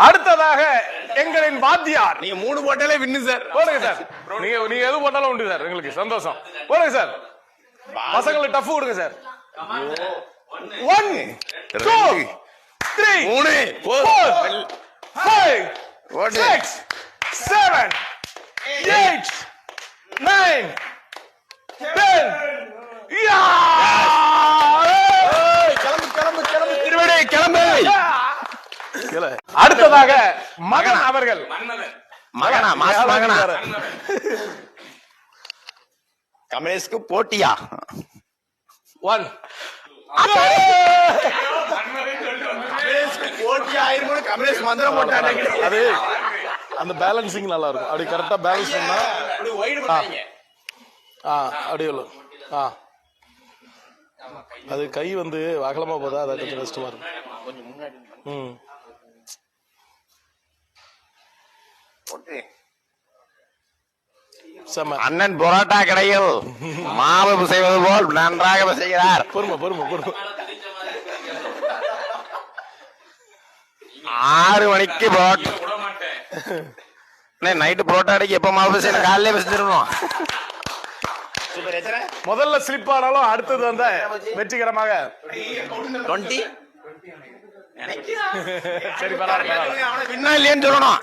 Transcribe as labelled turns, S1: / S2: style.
S1: அடுத்ததாக எங்களின் வாத்தியார்.
S2: நீங்க 3 போட்டாலே வின்னு சார்.
S1: போடுங்க சார். நீங்க எது போட்டாலும் உண்டு சார், எங்களுக்கு சந்தோஷம். போடுங்க சார். பசங்களுக்கு டஃப் கொடுங்க சார். 1 2 3 4 5 6 7 8 9 10. அடுத்ததாக மகன் அவர்கள்.
S2: மகனா மாஸ் மகனா கமலேஷ்க்கு போட்டியா?
S1: 1
S2: போட்டி ஆயிருமோ கமலேஷ் மந்திரம் போட்டானே.
S1: அது அந்த பேலன்சிங் நல்லா இருக்கும். அப்படி கரெக்டா பேலன்ஸ் பண்ணா அப்படியே அது கை வந்து அகலமா போதா, அது கொஞ்சம் கஷ்டமா இருக்கும்.
S2: அண்ணன் பரோட்டா கடையில் மாவு செய்வது போல் நன்றாக செய்கிறார்.
S1: பொறுமை
S2: 6 மணிக்கு நைட்டு புரோட்டா அடைக்கு எப்ப மாவு செய்யணும்? காலையிலே பேசிச்சிருக்கணும்.
S1: முதல்ல ஸ்லிப் ஆனாலும் அடுத்தது வந்த வெற்றிகரமாக
S2: 20.
S1: சரி, பரவாயில்ல.
S2: இல்லைன்னு சொல்லணும்.